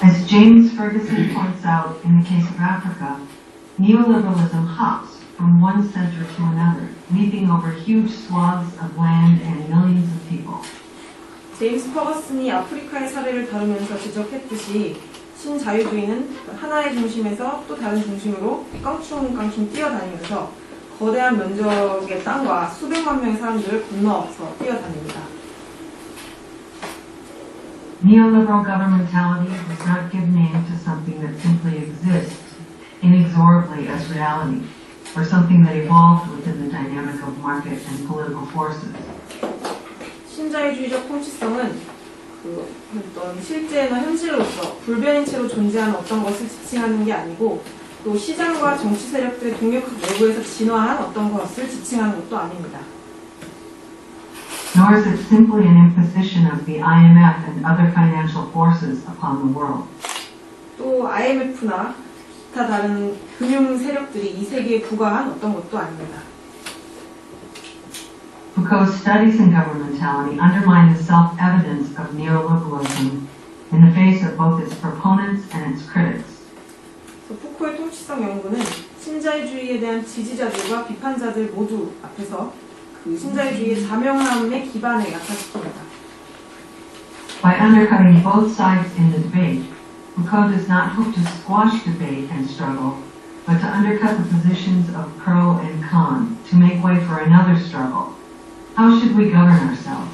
As James Ferguson points out in the case of Africa, neoliberalism hops from one center to another, leaping over huge swaths of land and millions of people. 제임스 퍼거슨이 아프리카의 사례를 다루면서 지적했듯이 신자유주의는 하나의 중심에서 또 다른 중심으로 깡충깡충 뛰어다니면서 거대한 면적의 땅과 수백만 명의 사람들을 건너서 뛰어다닙니다. Neoliberal governmentality does not give name to something that simply exists inexorably as reality, or something that evolved within the dynamic of market and political forces. 신자유주의적 통치성은 어떤 실제나 현실로서 불변인 채로 존재하는 어떤 것을 지칭하는 게 아니고 또 시장과 정치 세력들의 동력 내부에서 진화한 어떤 것을 지칭하는 것도 아닙니다. Nor is it simply an imposition of the IMF and other financial forces upon the world. 또 IMF나 기타 다른 금융 세력들이 이 세계에 부과한 어떤 것도 아닙니다. Foucault's studies in governmentality undermine the self-evidence of neoliberalism in the face of both its proponents and its critics. 푸코의 통치성 연구는 신자유주의에 대한 지지자들과 비판자들 모두 앞에서 그 신자유주의의 자명함의 기반을 약화시킵니다. By undercutting both sides in the debate, Foucault does not hope to squash debate and struggle, but to undercut the positions of pro and con, to make way for another struggle. How should we govern ourselves?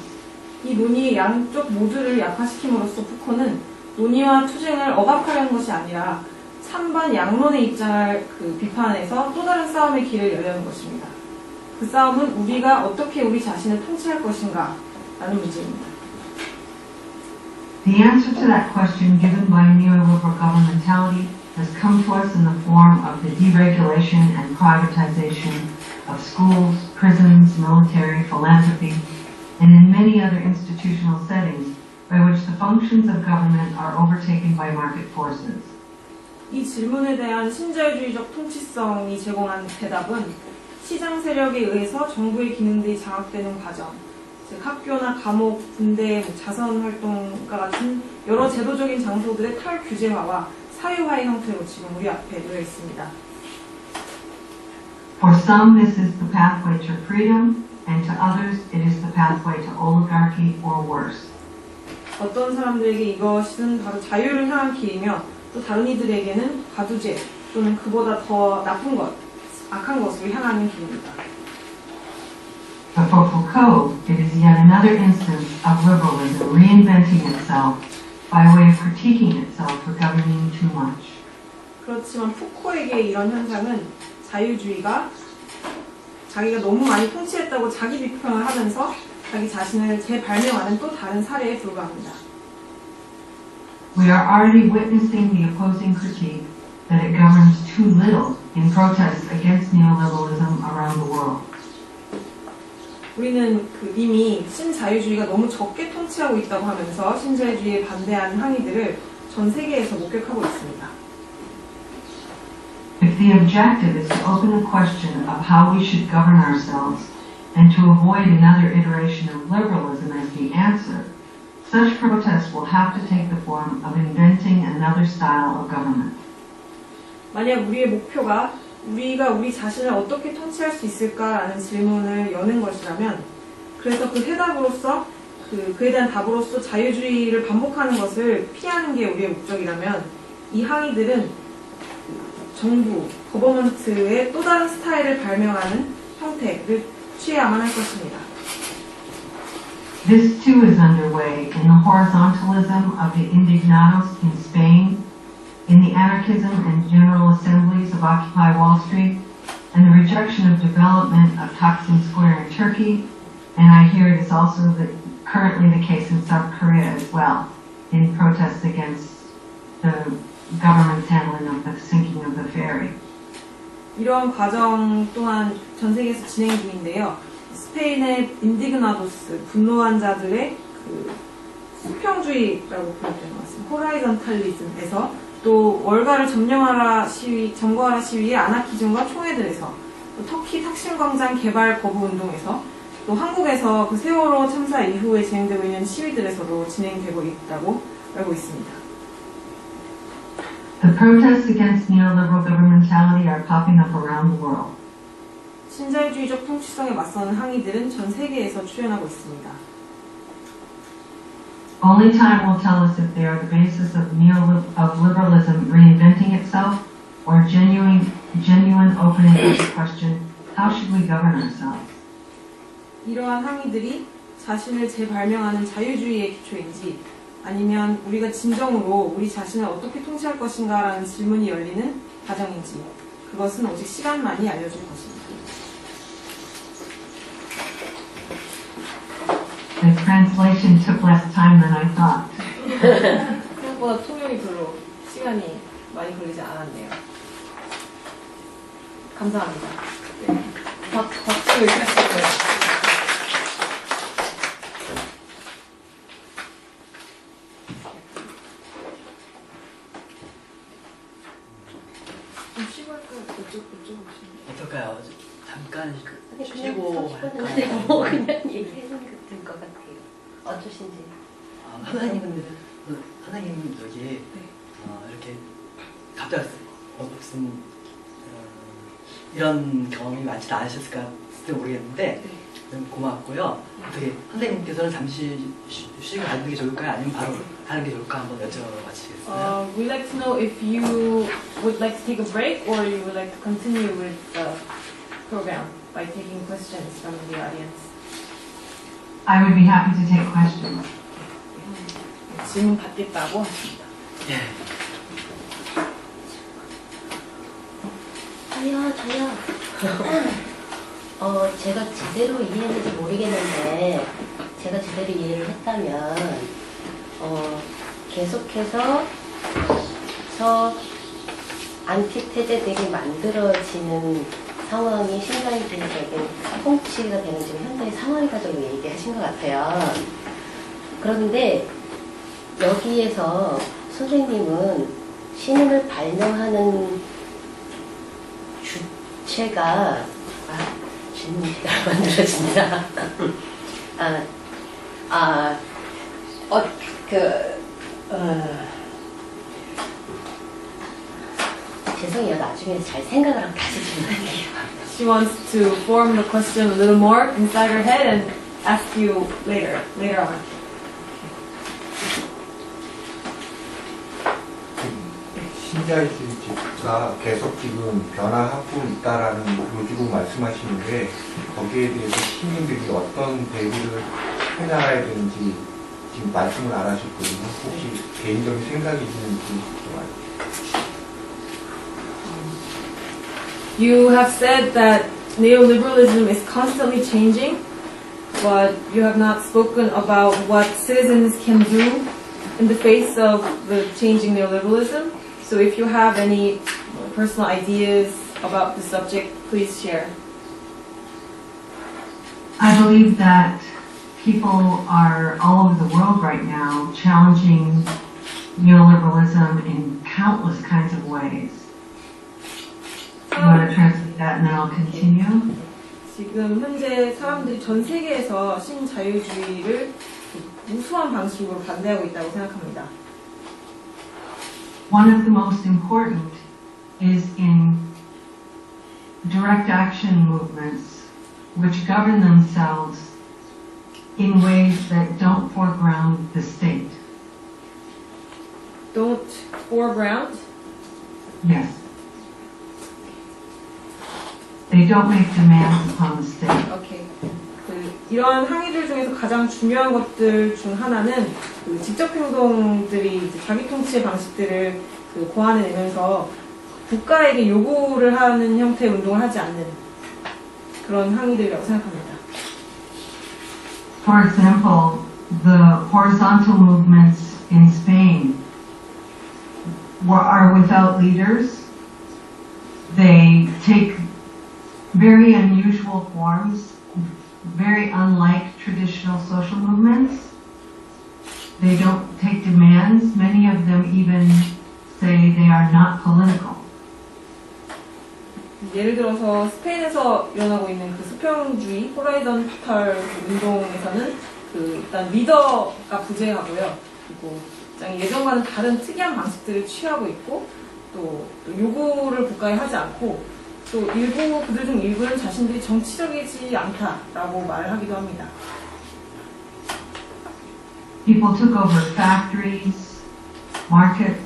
이 논의의 양쪽 모두를 약화시킴으로써 푸코는 논의와 투쟁을 억압하려는 것이 아니라 찬반 양론의 입장을 비판해서 또 다른 싸움의 길을 열려는 것입니다. 그 싸움은 우리가 어떻게 우리 자신을 통치할 것인가 라는 문제입니다. The answer to that question given by neoliberal governmentality has come to us in the form of the deregulation and privatization of schools, prisons, military, philanthropy, and in many other institutional settings by which the functions of government are overtaken by market forces. 이 질문에 대한 신자유주의적 통치성이 제공한 대답은 시장 세력에 의해서 정부의 기능들이 장악되는 과정, 즉 학교나 감옥, 군대, 자선활동과 같은 여러 제도적인 장소들의 탈규제화와 사유화의 형태로 지금 우리 앞에 놓여 있습니다. For some, this is the pathway to freedom, and to others, it is the pathway to oligarchy or worse. 어떤 사람들에게 이것은 바로 자유를 향한 길이며 또 다른 이들에게는 과두제 또는 그보다 더 나쁜 것, 악한 것으로 향하는 길입니다. But for Foucault, it is yet another instance of liberalism reinventing itself by way of critiquing itself for governing too much. 그렇지만 푸코에게 이런 현상은 자유주의가 자기가 너무 많이 통치했다고 자기 비평을 하면서 자기 자신을 재발명하는 또 다른 사례에 불과합니다. We are already witnessing the opposing critique that it governs too little in protests against neoliberalism around the world. 우리는 이미 신자유주의가 너무 적게 통치하고 있다고 하면서 신자유주의에 반대하는 항의들을 전 세계에서 목격하고 있습니다. If the objective is to open a question of how we should govern ourselves and to avoid another iteration of liberalism as the answer, such protests will have to take the form of inventing another style of government. 만약 우리의 목표가 우리가 우리 자신을 어떻게 통치할 수 있을까라는 질문을 여는 것이라면 그래서 그 해답으로서 그에 대한 답으로서 자유주의를 반복하는 것을 피하는 게 우리의 목적이라면 이 항의들은 정부, 거버먼트의 또 다른 스타일을 발명하는 형태를 취해야만 할 것입니다. This too is underway in the horizontalism of the indignados in Spain, in the anarchism and general assemblies of Occupy Wall Street, and the rejection of development of Taksim Square in Turkey, and I hear it is also currently the case in South Korea as well, in protests against the government's handling of the sinking of the ferry. 이러한 과정 또한 전 세계에서 진행 중인데요. 스페인의 인디그나도스, 분노한 자들의 수평주의라고 표현되는 것 같습니다. 호라이전탈리즘에서 또 월가를 점거하라 시위의 아나키즘과 총회들에서 또 터키 탁심광장 개발 거부 운동에서 또 한국에서 그 세월호 참사 이후에 진행되고 있는 시위들에서도 진행되고 있다고 알고 있습니다. The protests against neoliberal governmentality are popping up around the world. 신자유주의적 통치성에 맞서는 항의들은 전 세계에서 출현하고 있습니다. Only time will tell us if they are the basis of liberalism reinventing itself or genuine opening to the question, how should we govern ourselves? 이러한 항의들이 자신을 재발명하는 자유주의의 기초인지 아니면 우리가 진정으로 우리 자신을 어떻게 통치할 것인가라는 질문이 열리는 과정인지 그것은 오직 시간만이 알려줄 것입니다. The translation took less time than I thought. 생각보다 통역이 별로 시간이 많이 걸리지 않았네요. 감사합니다. 네. 박수 이렇게 하실 거예요. 좀 쉬고 할까요? 이쪽 오시면. 어떨까요? 잠깐 그냥 쉬고 서 할까요? 싶었는데 뭐 그냥 얘기해도 될 것 같아요. 어떠신지. 하나님은 하나님 여기 이렇게 갑자기 무슨 이런 경험이 많지 않으셨을까 모르겠는데 너무 고맙고요. 어떻게 선생님께서는 잠시 휴식을 갖는 게 좋을까요? 아니면 바로 하는 게 좋을까 한번 여쭤봐주시겠어요? We'd like to know if you would like to take a break or you would like to continue with the program by taking questions from the audience. I would be happy to take questions. 질문 받겠다고 하십니다. 예. 저요. 제가 제대로 이해했는지 모르겠는데, 제가 제대로 이해를 했다면, 계속해서 안티테제들이 만들어지는 상황이 신자유주의적인 통치가 되는 지금 현재의 상황을 가지고 얘기하신 것 같아요. 그런데 여기에서 선생님은 신을 발명하는 주체가 질문이 잘 만들어진다. 죄송해요. 나중에 잘 생각을 하고 다시 질문할게요. She wants to form the question a little more inside her head and ask you later on. 신자유주의가 계속 지금 변화하고 있다라는 요지로 말씀하시는데 거기에 대해서 시민들이 어떤 대비를 해나가야 되는지 지금 말씀을 안 하셨거든요. 혹시 개인적인 생각이 있는지 좀 알려주세요. You have said that neoliberalism is constantly changing, but you have not spoken about what citizens can do in the face of the changing neoliberalism. So if you have any personal ideas about the subject, please share. I believe that people are all over the world right now challenging neoliberalism in countless kinds of ways. You want to translate that and then I'll continue? 지금 현재 사람들이 전 세계에서 신자유주의를 무수한 방식으로 반대하고 있다고 생각합니다. One of the most important is in direct action movements which govern themselves in ways that don't foreground the state. Don't foreground? Yes. They don't make demands upon the state. 오케이. 이러한 항의들 중에서 가장 중요한 것들 중 하나는 직접 행동들이 이제 자기 통치의 방식들을 고안해내면서 국가에게 요구를 하는 형태의 운동을 하지 않는 그런 항의들이라고 생각합니다. For example, the horizontal movements in Spain are without leaders. They take very unusual forms, very unlike traditional social movements. They don't take demands. Many of them even say they are not political. 예를 들어서 스페인에서 일어나고 있는 그 수평주의 호라이전탈 운동에서는 일단 리더가 부재하고요. 그리고 예전과는 다른 특이한 방식들을 취하고 있고 또 요구를 국가에 하지 않고 또 그들 중 일부는 자신들이 정치적이지 않다라고 말을 하기도 합니다. People took over factories, markets,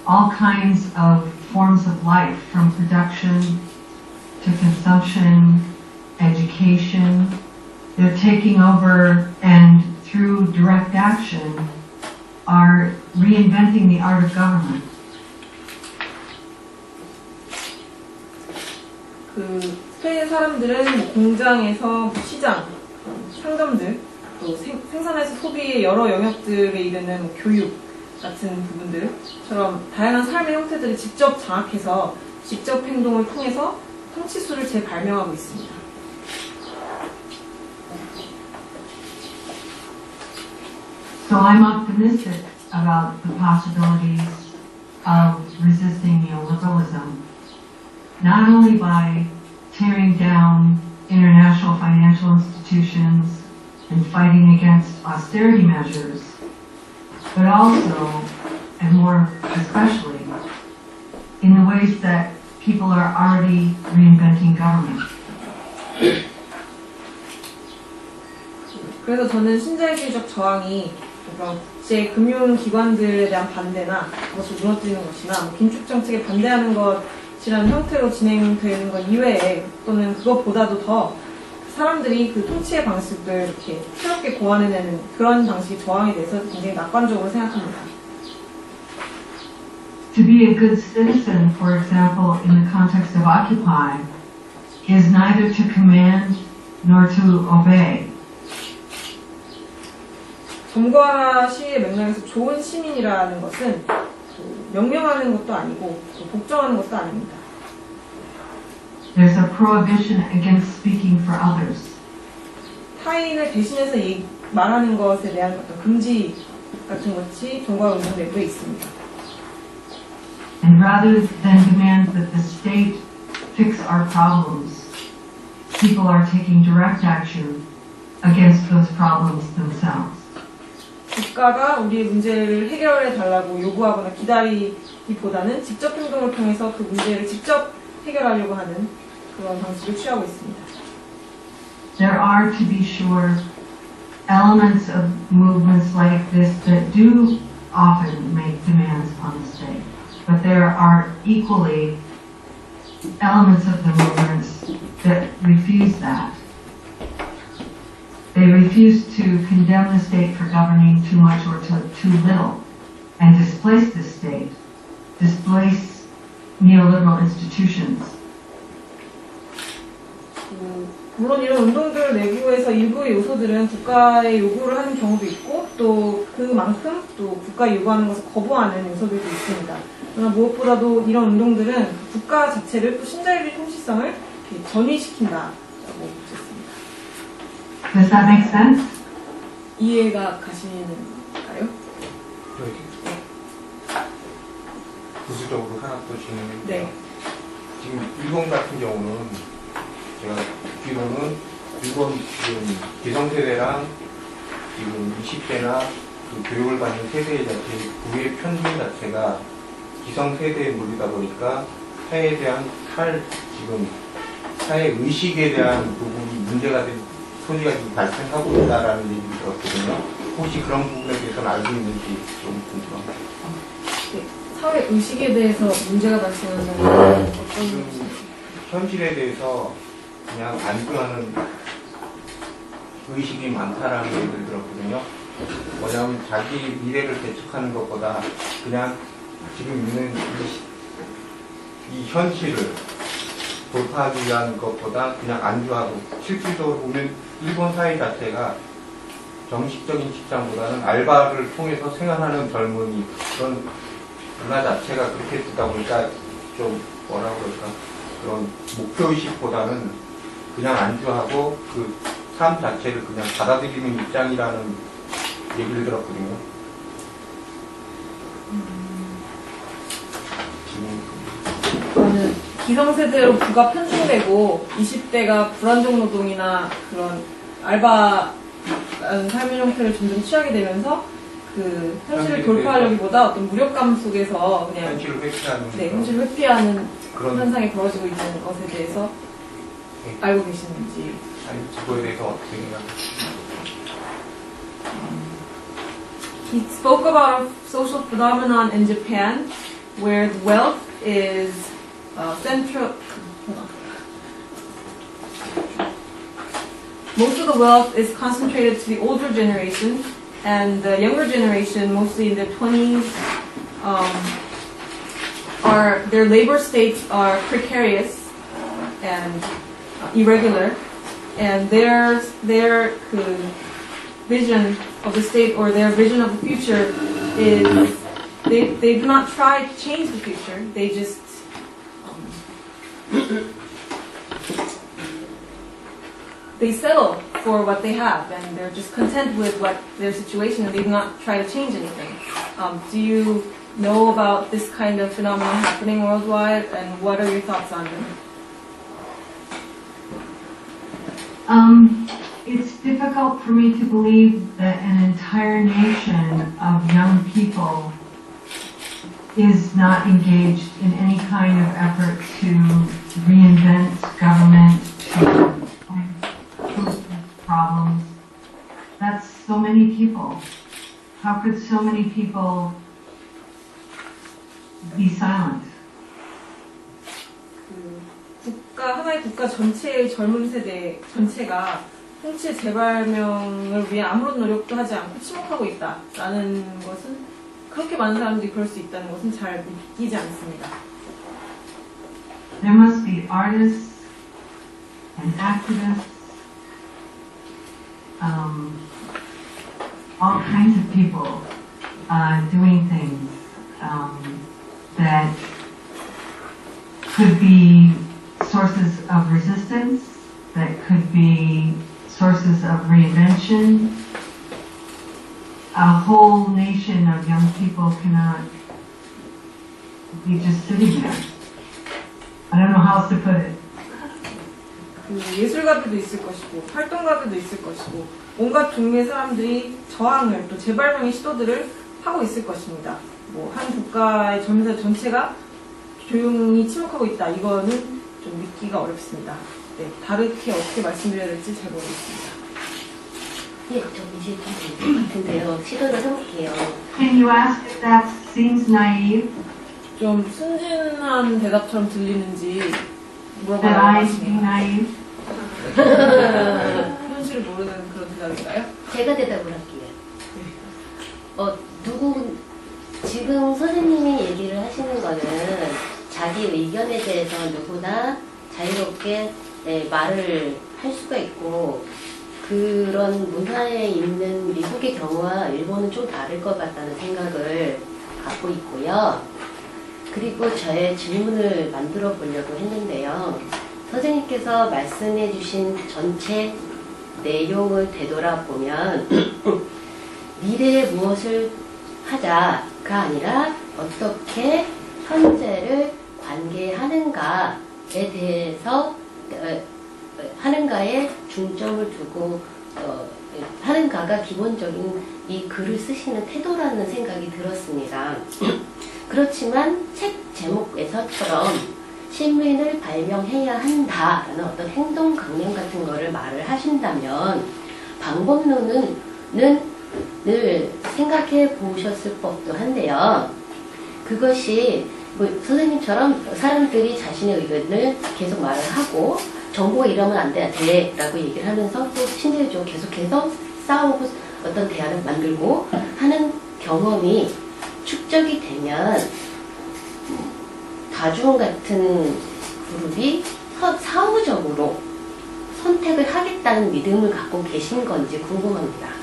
all kinds of forms of life, from production to consumption, education. They're taking over and through direct action are reinventing the art of government. 스페인 사람들은 뭐 공장에서 시장, 상점들, 또 생산에서 소비의 여러 영역들에 이르는 뭐 교육 같은 부분들처럼 다양한 삶의 형태들을 직접 장악해서 직접 행동을 통해서 통치수를 재발명하고 있습니다. So I'm optimistic about the possibilities of resisting neoliberalism, not only by tearing down international financial institutions and fighting against austerity measures, but also, and more especially, in the ways that people are already reinventing government. 그래서 저는 신자유주의적 저항이 국제 금융기관들에 대한 반대나 그것을 무너뜨리는 것이나 긴축 정책에 반대하는 것이라는 형태로 진행되는 것 이외에 또는 그것보다도 더 사람들이 그 통치의 방식을 이렇게 새롭게 고안해내는 그런 방식의 저항에 대해서 굉장히 낙관적으로 생각합니다. To be a good citizen, for example, in the context of Occupy, is neither to command nor to obey. 점거하라 시위의 맥락에서 좋은 시민이라는 것은 명령하는 것도 아니고 복종하는 것도 아닙니다. There's a prohibition against speaking for others. 타인을 대신해서 말하는 것에 대한 어떤 금지 같은 것이 점거와 운동 내부에 있습니다. And rather than demand that the state fix our problems, people are taking direct action against those problems themselves. 국가가 우리의 문제를 해결해 달라고 요구하거나 기다리기보다는 직접 행동을 통해서 그 문제를 직접 해결하려고 하는 그런 방식을 취하고 있습니다. There are, to be sure, elements of movements like this that do often make demands on the state. But there are equally elements of the movements that refuse that. They refuse to condemn the state for governing too much or too little and displace the state, displace neoliberal institutions. 물론 이런 운동들 내부에서 일부의 요소들은 국가의 요구를 하는 경우도 있고 또 그만큼 또 국가가 요구하는 것을 거부하는 요소들도 있습니다. 그러나 무엇보다도 이런 운동들은 국가 자체를 또 신자유주의 통치성을 전위시킨다라고 보셨습니다. Does that make sense? 이해가 가시는가요? 구조적으로 하나 또 진행해볼게요. 네. 지금 일본 같은 경우는 제가 듣기로는 일본 지금 기성세대랑 지금 20대나 그 교육을 받는 세대 자체, 부의 편중 자체가 기성세대에 몰리다 보니까 사회에 대한 지금 사회 의식에 대한 부분이 문제가 된 소지가 지금 발생하고 있다라는 얘기를 들었거든요. 혹시 그런 부분에 대해서는 알고 있는지 좀 궁금합니다. 네. 사회 의식에 대해서 문제가 발생한다는 어떤 현실에 대해서 그냥 안주하는 의식이 많다라는 얘기를 들었거든요. 뭐냐면 자기 미래를 대척하는 것보다 그냥 지금 있는 이 현실을 돌파하기 위한 것보다 그냥 안주하고, 실질적으로 보면 일본 사회 자체가 정식적인 직장보다는 알바를 통해서 생활하는 젊은이, 그런 문화 자체가 그렇게 되다 보니까 좀 뭐라 그럴까, 그런 목표의식보다는 그냥 안주하고 그 삶 자체를 그냥 받아들이는 입장이라는 얘기를 들었거든요. 저는 기성세대로 부가 편중되고 20대가 불안정 노동이나 그런 알바라는 삶의 형태를 점점 취하게 되면서 그 현실을 현실에 돌파하려기보다 어떤 무력감 속에서 그냥 현실을 회피하는 네, 현실을 회피하는 그런 현상이 벌어지고 있는 것에 대해서 네. 알고 계시는지. 아니, 그거에 대해서 어떻게 생각하세요? He spoke about a social phenomenon in Japan where the wealth is central. Most of the wealth is concentrated to the older generation, and the younger generation, mostly in their 20s, their labor states are precarious and irregular, and their vision of the state or their vision of the future is they do not try to change the future. They just they settle for what they have, and they're just content with what their situation, and they do not try to change anything. Do you know about this kind of phenomenon happening worldwide, and what are your thoughts on it? It's difficult for me to believe that an entire nation of young people is not engaged in any kind of effort to reinvent government, to solve problems. That's so many people. How could so many people be silent? 하나의 국가 전체의 젊은 세대 전체가 통치 재발명을 위해 아무런 노력도 하지 않고 침묵하고 있다라는 것은, 그렇게 많은 사람들이 그럴 수 있다는 것은 잘 믿기지 않습니다. There must be artists and activists, all kinds of people doing things that could be sources of resistance, that could be sources of reinvention. A whole nation of young people cannot be just sitting there. I don't know how else to put it. 예술가들도 있을 것이고 활동가들도 있을 것이고 온갖 종류의 사람들이 저항을 또 재발명의 시도들을 하고 있을 것입니다. 뭐 한 국가의 젊은 세대 전체가 조용히 침묵하고 있다, 이거는 좀 믿기가 어렵습니다. 네, 다르게 어떻게 말씀드려야 될지 잘 모르겠습니다. 예, 저 이제 좀 같은데요. 시도를 해볼게요. Can you ask if that seems naive? 좀 순진한 대답처럼 들리는지 That I seem 물어봐봤습니다. naive? 현실을 모르는 그런 대답인가요? 제가 대답을 할게요. 지금 선생님이 얘기를 하시는 거는 자기 의견에 대해서 누구나 자유롭게 말을 할 수가 있고, 그런 문화에 있는 미국의 경우와 일본은 좀 다를 것 같다는 생각을 갖고 있고요. 그리고 저의 질문을 만들어 보려고 했는데요. 선생님께서 말씀해 주신 전체 내용을 되돌아보면 미래에 무엇을 하자가 아니라 어떻게 현재를 관계하는가에 대해서 하는가에 중점을 두고 하는가가 기본적인 이 글을 쓰시는 태도라는 생각이 들었습니다. 그렇지만 책 제목에서처럼 시민을 발명해야 한다라는 어떤 행동 강령 같은 거를 말을 하신다면 방법론은 늘 생각해 보셨을 법도 한데요. 그것이 뭐 선생님처럼 사람들이 자신의 의견을 계속 말을 하고 정보가 이러면 안 돼 라고 얘기를 하면서 또 심리적으로 계속해서 싸우고 어떤 대화를 만들고 하는 경험이 축적이 되면 다중 같은 그룹이 사후적으로 선택을 하겠다는 믿음을 갖고 계신 건지 궁금합니다.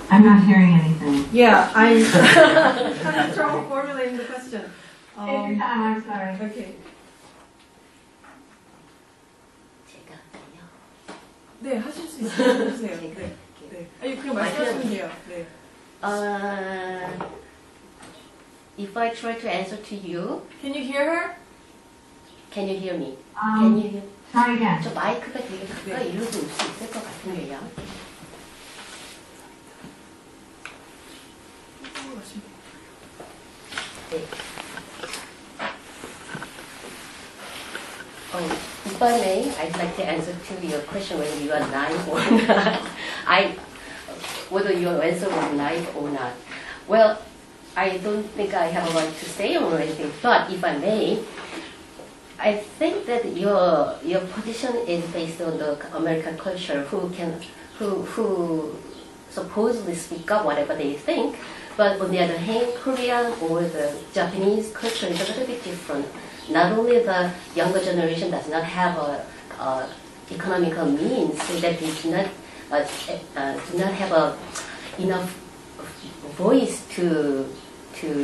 I'm not hearing anything. Yeah, I'm having trouble formulating the question. Take your time, I'm sorry. Okay. 제가 할까요? 네, 하실 수 있어요. 해주세요. 네. 네. 아니, 그냥 말씀하시면 돼요. 네. If I try to answer to you, Can you hear her? can you hear me? Can you hear? Try again. 저 마이크가 되게 가까이 이러고 올 수 있을 것 같은데요. 네. If I may, I'd like to answer to your question whether you are nice or not. Whether your answer was nice or not. Well, I don't think I have a right to say or anything, but if I may, I think that your position is based on the American culture, who supposedly speak up whatever they think, but on the other hand, Korean or the Japanese culture is a little bit different. Not only the younger generation does not have economical means, so that they do not have enough voice to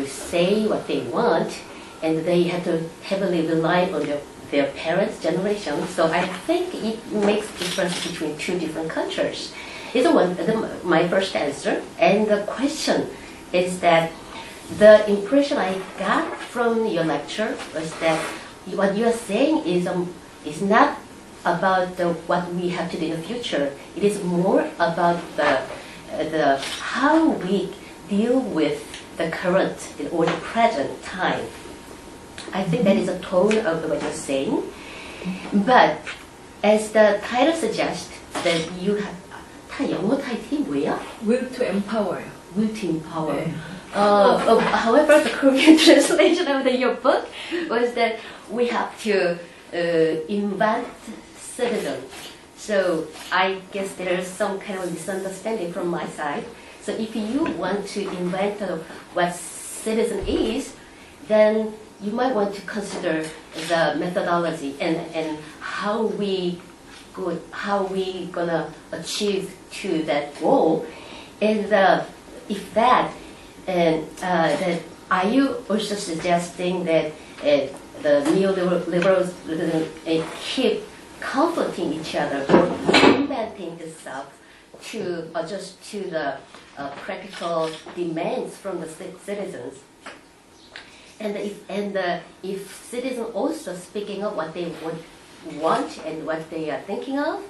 say what they want, and they have to heavily rely on their parents' generation. So I think it makes difference between two different cultures. It's my first answer. And the question is that the impression I got from your lecture was that what you are saying is not about what we have to do in the future. It is more about the how we deal with the current or the present time. I think that is a tone of what you're saying. But as the title suggests, that you have 영어 타이틀이 뭐야? Will to empower. Will to empower. 네. However, the Korean translation of your book was that we have to invent citizens. So I guess there is some kind of misunderstanding from my side. So if you want to invent what citizen is, then you might want to consider the methodology and how we gonna achieve to that goal. And if that, that are you also suggesting that the neoliberals keep conflicting each other or reinventing itself to adjust to the practical demands from the citizens? And if citizens also speaking up what they want and what they are thinking of,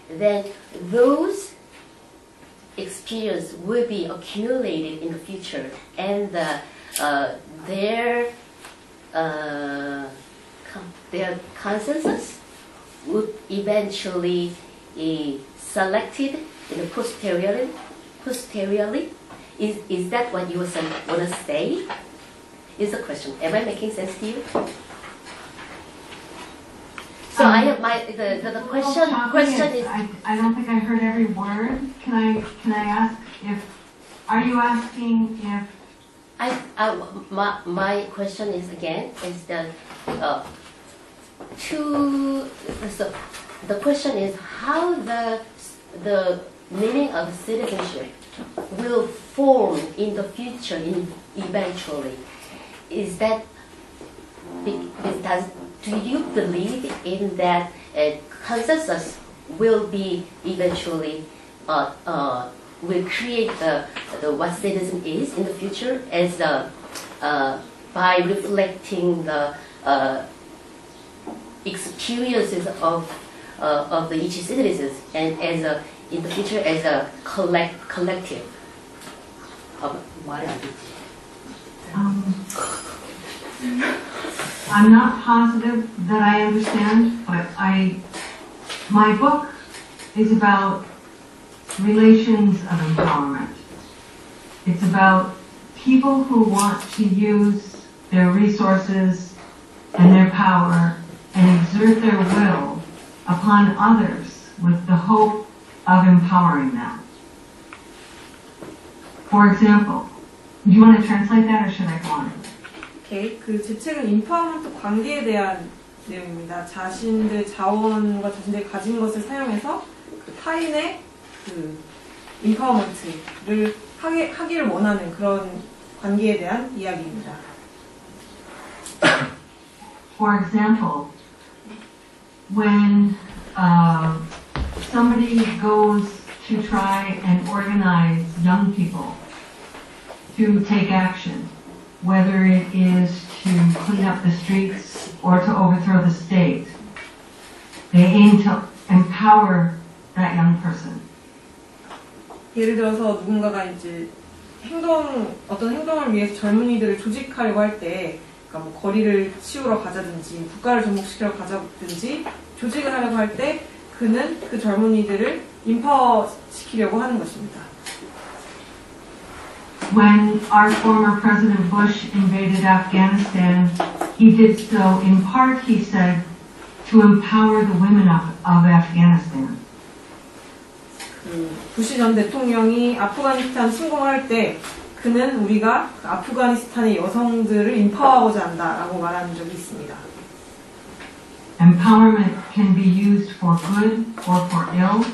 then those experience will be accumulated in the future, and their consensus would eventually be selected in the posteriorly. Is that what you want to say? Is the question. Am I making sense to you? So I have the question is. I don't think I heard every word. Can I ask if? Are you asking if? My question is again is that the question is how the meaning of citizenship will form in the future eventually. Is that do you believe in that consensus will be eventually will create the what citizen is in the future as by reflecting the experiences of the each citizens and as in the future as a collective. I'm not positive that I understand, but my book is about relations of empowerment. It's about people who want to use their resources and their power and exert their will upon others with the hope of empowering them. For example, do you want to translate that or should I go on? 오케이. 제 책은 인파워먼트 관계에 대한 내용입니다. 자신들 자원과 자신들이 가진 것을 사용해서 타인의 인파워먼트를 하기를 원하는 그런 관계에 대한 이야기입니다. For example, when somebody goes to try and organize young people to take action, whether it is to clean up the streets or to overthrow the state, they aim to empower that young person. 예를 들어서 누군가가 이제 어떤 행동을 위해서 젊은이들을 조직하려고 할 때, 그러니까 뭐 거리를 치우러 가자든지, 국가를 전복시키러 가자든지, 조직을 하려고 할 때, 그는 그 젊은이들을 인파워 시키려고 하는 것입니다. When our former President Bush invaded Afghanistan, he did so in part, he said, to empower the women of Afghanistan. 부시 전 대통령이 아프가니스탄 침공할 때 그는 우리가 아프가니스탄의 여성들을 인파워하고자 한다라고 말한 적이 있습니다. Empowerment can be used for good or for ill.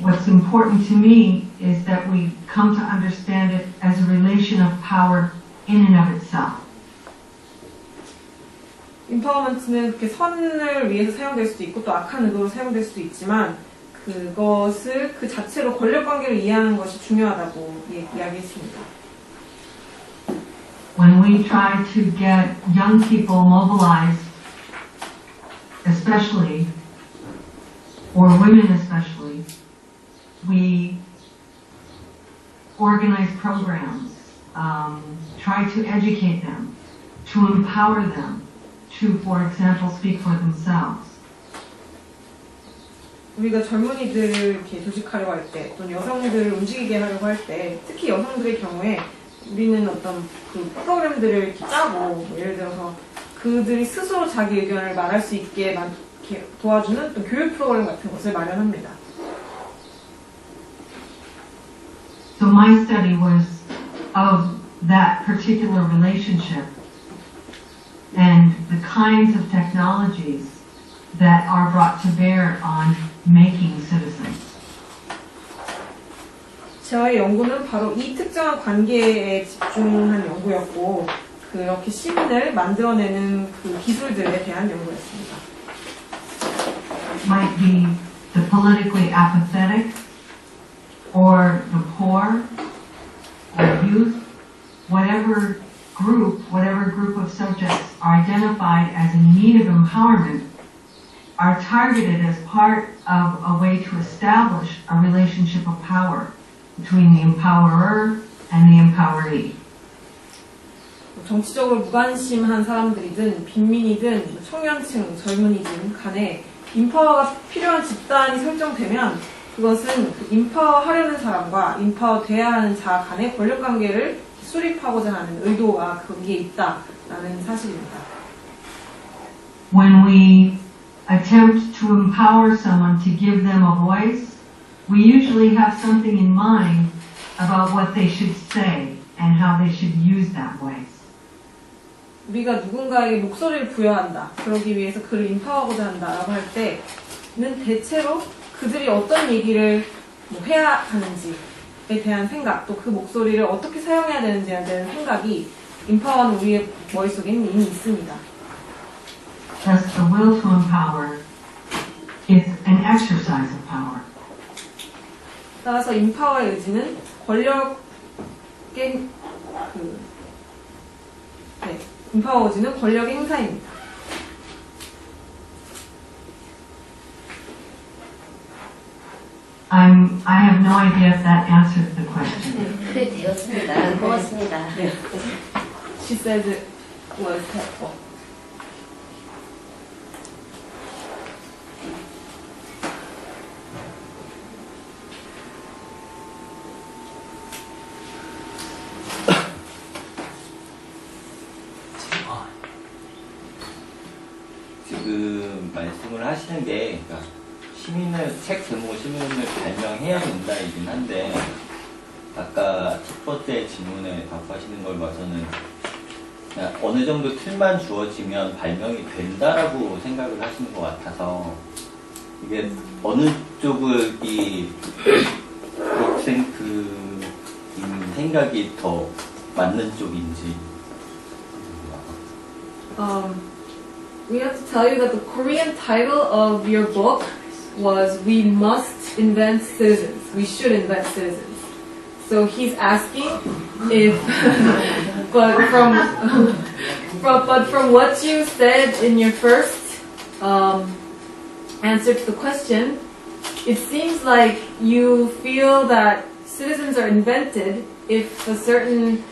What's important to me is that we come to understand it as a relation of power in and of itself. 인파워먼트는 그렇게 선을 위해서 사용될 수도 있고 또 악한 의도로 사용될 수도 있지만 그것을 그 자체로 권력 관계를 이해하는 것이 중요하다고 이야기했습니다. When we try to get young people mobilized, especially, or women especially, we organize programs, try to educate them, to empower them, to, for example, speak for themselves. 우리가 젊은이들을 이렇게 조직하려고 할 때, 또는 여성들을 움직이게 하려고 할 때, 특히 여성들의 경우에 우리는 어떤 그 프로그램들을 이렇게 짜고, 뭐 예를 들어서 그들이 스스로 자기 의견을 말할 수 있게 이렇게 도와주는 또 교육 프로그램 같은 것을 마련합니다. So my study was of that particular relationship and the kinds of technologies that are brought to bear on making citizens. 저의 연구는 바로 이 특정한 관계에 집중한 연구였고, 그렇게 시민을 만들어내는 그 기술들에 대한 연구였습니다. It might be the politically apathetic, or the poor, or youth, whatever group of subjects are identified as in need of empowerment, are targeted as part of a way to establish a relationship of power between the empowerer and the empoweree. 정치적으로 무관심한 사람들이든 빈민이든 청년층, 젊은이든 간에 인파워가 필요한 집단이 설정되면 그것은 그 인파워하려는 사람과 인파워돼야 하는 자 간의 권력관계를 수립하고자 하는 의도가 거기에 있다라는 사실입니다. When we attempt to empower someone to give them a voice, we usually have something in mind about what they should say and how they should use that voice. 우리가 누군가에게 목소리를 부여한다, 그러기 위해서 그를 인파워하고자 한다라고 할 때는 대체로 그들이 어떤 얘기를 해야 하는지에 대한 생각, 또 그 목소리를 어떻게 사용해야 되는지에 대한 생각이 인파워는 우리의 머릿속에 이미 있습니다. Thus, the will to empower is an exercise of power. 따라서 인파워의 의지는 인파워 의지는 권력의 행사입니다. I have no idea if that answered the question. 그래 되었습니다. 고맙습니다. She said it was helpful. 지금 말씀을 하시는 게 그러니까 책 제목을 시민을 발명해야 된다이긴 한데 아까 첫 번째 질문에 답하시는 걸 봐서는 그냥 어느 정도 틀만 주어지면 발명이 된다라고 생각을 하시는 것 같아서 이게 어느 쪽을 이 생각이 더 맞는 쪽인지. We have to tell you that the Korean title of your book was we must invent citizens. We should invent citizens. So he's asking if, but from what you said in your first answer to the question, it seems like you feel that citizens are invented if a certain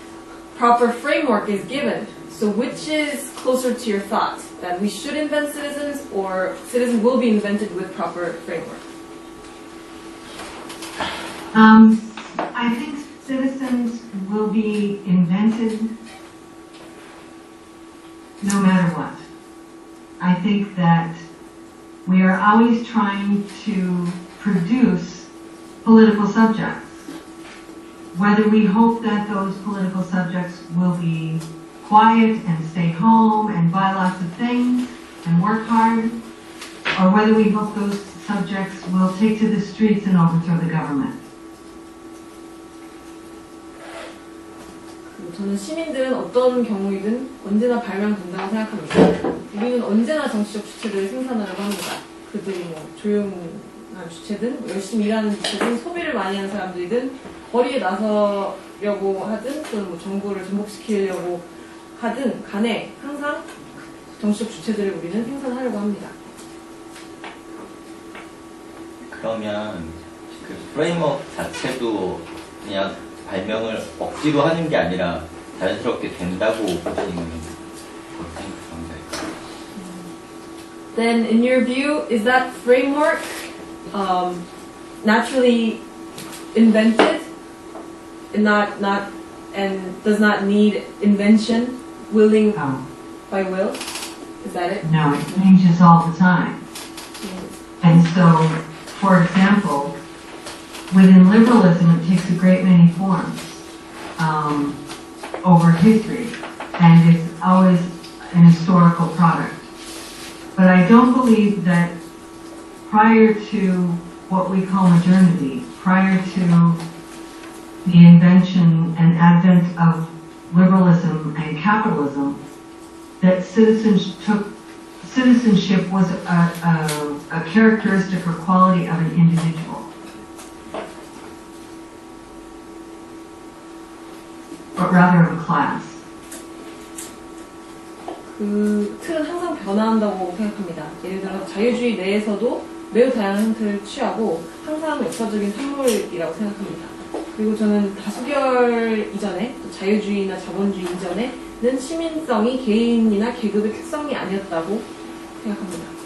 proper framework is given. So which is closer to your thought? That we should invent citizens, or citizens will be invented with proper framework? I think citizens will be invented no matter what. I think that we are always trying to produce political subjects. Whether we hope that those political subjects will be quiet and stay home and buy lots of things and work hard, or whether we hope those subjects will take to the streets and overthrow the government. 저는 시민들은 어떤 경우이든 언제나 발명된다고 생각합니다. 우리는 언제나 정치적 주체들을 생산하려고 합니다. 그들이 뭐 조용한 주체든 열심히 일하는 주체든 소비를 많이 하는 사람들이든 거리에 나서려고 하든 또는 뭐 정부를 전복시키려고 하든 간에 항상 정치적 주체들을 우리는 생산하려고 합니다. 그러면 그 프레임워크 자체도 그냥 발명을 억지로 하는 게 아니라 자연스럽게 된다고 보시는 생각인가요? Then, in your view, is that framework naturally invented and does not need invention, willing Oh, by will? Is that it? no, it changes all the time. And so, for example, within liberalism, it takes a great many forms over history, and it's always an historical product. But I don't believe that prior to what we call modernity, prior to the invention and advent of liberalism and capitalism, that citizenship was a characteristic or quality of an individual. But rather of a class. 그 틀은 항상 변화한다고 생각합니다. 예를 들어 자유주의 내에서도 매우 다양한 형태를 취하고 항상 역사적인 산물이라고 생각합니다. 그리고 저는 다수결 이전에, 또 자유주의나 자본주의 이전에는 시민성이 개인이나 계급의 특성이 아니었다고 생각합니다.